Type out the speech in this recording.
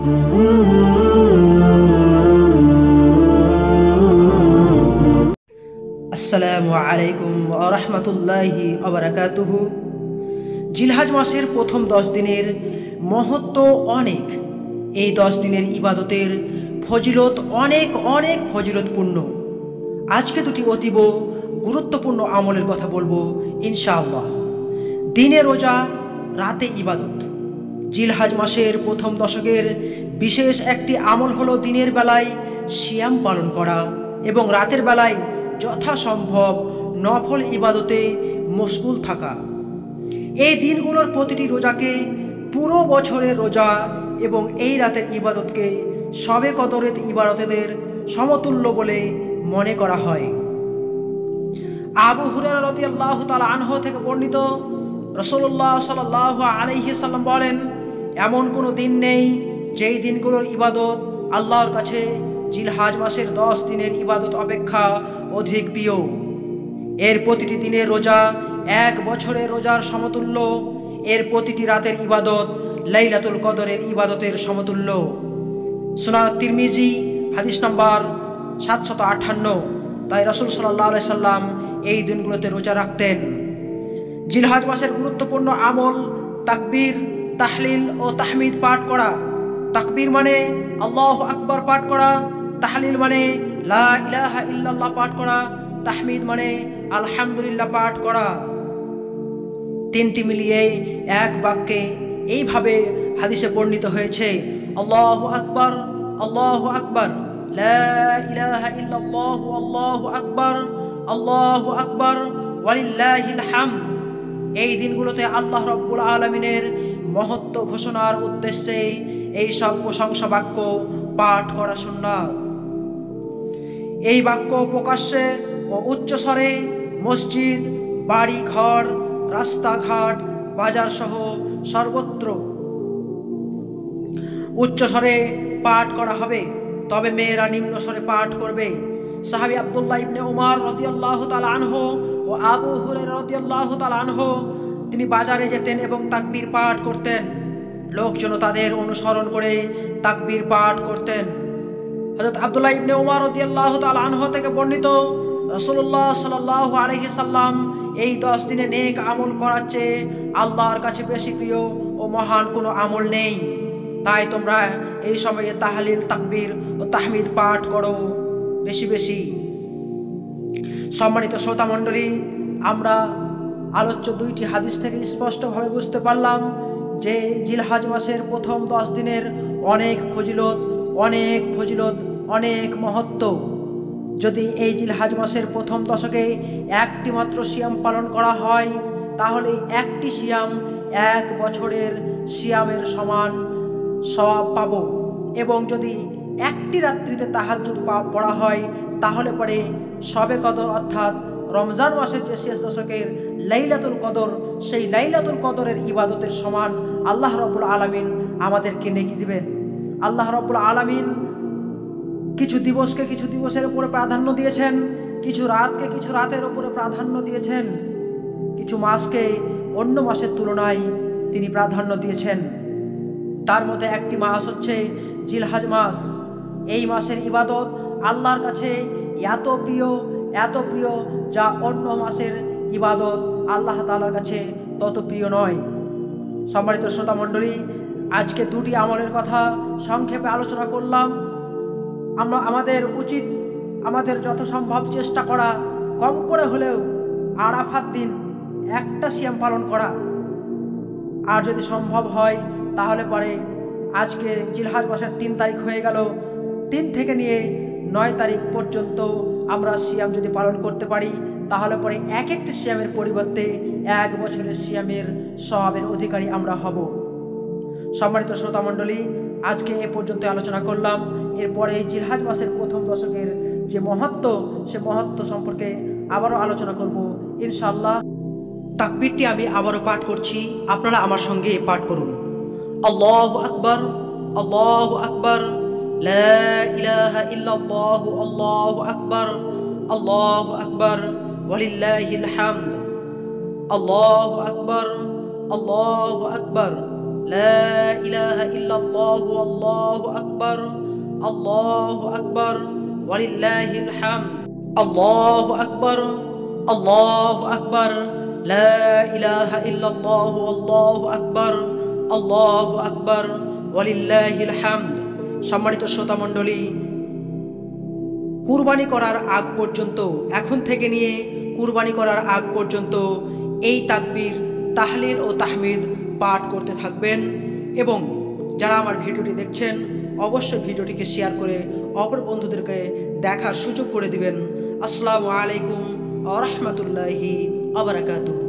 আসসালামু আলাইকুম ওয়া রাহমাতুল্লাহি ওয়া বারাকাতুহু। জিলহজ মাসের প্রথম 10 দিনের মহত্ব অনেক। এই 10 দিনের ইবাদতের ফজিলত অনেক অনেক ফজিলতপূর্ণ। আজকে দুটি অতীব গুরুত্বপূর্ণ আমলের কথা বলবো ইনশাআল্লাহ। দিনে রোজা, রাতে ইবাদত। জিলহজ মাসের প্রথম দশকের বিশেষ একটি আমল হলো দিনের বেলায় সিয়াম পালন করা এবং রাতের বেলায় যথাসম্ভব নফল ইবাদতে মশগুল থাকা। এই দিনগুলোর প্রতিটি রোজাকে পুরো বছরের রোজা এবং এই রাতের ইবাদতকে শবে কদরের ইবাদতের সমতুল্য বলে মনে করা হয়। আবু হুরায়রা রাদিয়াল্লাহু তাআলা আনহু থেকে বর্ণিত, রাসূলুল্লাহ সাল্লাল্লাহু আলাইহি সাল্লাম বলেন, এমন কোনো দিন নেই যেই দিনগুলোর ইবাদত আল্লাহর কাছে জিলহজ মাসের 10 দিনের ইবাদত অপেক্ষা অধিক প্রিয়। এর প্রতিটি দিনের রোজা 1 বছরের রোজার সমতুল্য। এর প্রতিটি রাতের ইবাদত লাইলাতুল কদরের ইবাদতের সমতুল্য। সুনান তিরমিজি হাদিস নাম্বার 758। তাই রাসূল সাল্লাল্লাহু আলাইহি সাল্লাম এই দিনগুলোতে রোজা রাখতেন। জিলহজ মাসের গুরুত্বপূর্ণ আমল তাকবীর, তাহলিল ও তাহমিদ পাঠ করা। তাকবীর মানে আল্লাহু আকবার পাঠ করা, তাহলিল মানে লা ইলাহা ইল্লাল্লাহ পাঠ করা, তাহমিদ মানে আলহামদুলিল্লাহ পাঠ করা। তিনটি মিলিয়ে এক বাক্যে এইভাবে হাদিসে বর্ণিত হয়েছে, আল্লাহু আকবার, আল্লাহু আকবার, লা ইলাহা ইল্লাল্লাহ, আল্লাহু আকবার, আল্লাহু আকবার, ওয়ালিল্লাহিল হামদ। এই দিনগুলোতে আল্লাহ রাব্বুল আলামিনের মহত্ব ঘোষণার উদ্দেশ্যে এই সব প্রশংসা বাক্য পাঠ করা সুন্নাত। এই বাক্য প্রকাশ্যে ও উচ্চস্বরে মসজিদ, বাড়ি ঘর, রাস্তাঘাট, বাজার সহ সর্বত্র উচ্চস্বরে পাঠ করা হবে, তবে মেয়েরা নিম্ন স্বরে পাঠ করবে। সাহাবী আব্দুল্লাহ ইবনে উমর রাদিয়াল্লাহু তাআলা আনহু ও আবু হুরায়রা রাদিয়াল্লাহু তাআলা আনহু তিনি বাজারে যেতেন এবং তাকবীর পাঠ করতেন। লোকজন তাদের অনুসরণ করে তাকবীর পাঠ করতেন। হযরত আব্দুল্লাহ ইবনে উমর রাদিয়াল্লাহু তাআলা আনহু থেকে বর্ণিত, রাসূলুল্লাহ সাল্লাল্লাহু আলাইহি সাল্লাম এই 10 দিনে নেক আমল করার চেয়ে আল্লাহর কাছে বেশি প্রিয় ও মহান কোনো আমল নেই। তাই তোমরা এই সময়ে তাহলিল, তাকবীর ও তাহমিদ পাঠ করো বেশি বেশি। সম্মানিত শ্রোতা মণ্ডলী, আমরা আলোচ্য 2টি হাদিস থেকে স্পষ্টভাবে বুঝতে পারলাম যে জিলহজ মাসের প্রথম 10 দিনের অনেক ফজিলত, অনেক ফজিলত, অনেক মহত্ব। যদি এই জিলহজ মাসের প্রথম দশকে একটি মাত্র সিয়াম পালন করা হয়, তাহলে একটি সিয়াম 1 বছরের সিয়ামের সমান সওয়াব পাব। এবং যদি একটি রাত্রিতে তাহাজ্জুদ পড়া হয়, তাহলে পরে শবে কদর অর্থাৎ রমজান মাসের যে শেষ দশকের লাইলাতুল কদর, সেই লাইলাতুল কদরের ইবাদতের সমান আল্লাহ রাব্বুল আলামিন আমাদেরকে নেকি দিবেন। আল্লাহ রাব্বুল আলামিন কিছু দিবসকে কিছু দিবসের উপরে প্রাধান্য দিয়েছেন, কিছু রাতকে কিছু রাতের উপরে প্রাধান্য দিয়েছেন, কিছু মাসকে অন্য মাসের তুলনায় তিনি প্রাধান্য দিয়েছেন। তার মধ্যে একটি মাস হচ্ছে জিলহজ মাস। এই মাসের ইবাদত আল্লাহর কাছে এত প্রিয়, এত প্রিয়, যা অন্য মাসের ইবাদত আল্লাহ তাআলার কাছে তত প্রিয় নয়। সম্মানিত শ্রোতা মণ্ডলী, আজকে 2টি আমলের কথা সংক্ষেপে আলোচনা করলাম। আমাদের উচিত আমাদের যথাসম্ভব চেষ্টা করা, কম করে হলেও আরাফাত দিন একটা সিয়াম পালন করা। আর যদি সম্ভব হয় তাহলে পরে আজকে জিলহজ মাসের 3 তারিখ হয়ে গেল, 3 থেকে নিয়ে 9 তারিখ পর্যন্ত আমরা সিয়াম যদি পালন করতে পারি, তাহলে পরে এক একটি সিয়ামের পরিবর্তে 1 বছরের সিয়ামের সওয়াবের অধিকারী আমরা হব। সম্মানিত শ্রোতা মণ্ডলী, আজকে এ পর্যন্ত আলোচনা করলাম। এরপরে জিলহজ মাসের প্রথম দশকের যে মহত্ব, সে মহত্ব সম্পর্কে আবারও আলোচনা করব ইনশাআল্লাহ। তাকবীরটি আমি আবারও পাঠ করছি, আপনারা আমার সঙ্গে পাঠ করুন। আল্লাহু আকবার, আল্লাহু আকবার, লা ইলাহা ইল্লাল্লাহ, আল্লাহু আকবার, আল্লাহু আকবার, ওয়ালিল্লাহিল হামদ। আল্লাহু আকবার, আল্লাহু আকবার, লা ইলাহা ইল্লাল্লাহু আল্লাহু আকবার, আল্লাহু আকবার, ওয়ালিল্লাহিল হামদ, আল্লাহু আকবার, আল্লাহু আকবার, লা ইলাহা ইল্লাল্লাহু আল্লাহু আকবার, আল্লাহু আকবার, ওয়ালিল্লাহিল হামদ। সম্মানিত শ্রোতা মণ্ডলী, কুরবানি করার আগ পর্যন্ত, এখন থেকে নিয়ে কুরবানি করার আগ পর্যন্ত এই তাকবীর, তাহলিল ও তাহমিদ পাঠ করতে থাকবেন এবং যারা আমার ভিডিওটি দেখছেন অবশ্যই ভিডিওটিকে শেয়ার করে অপর বন্ধুদেরকে দেখার সুযোগ করে দিবেন। আসসালামু আলাইকুম ওয়া রাহমাতুল্লাহি ওয়া বারাকাতুহু।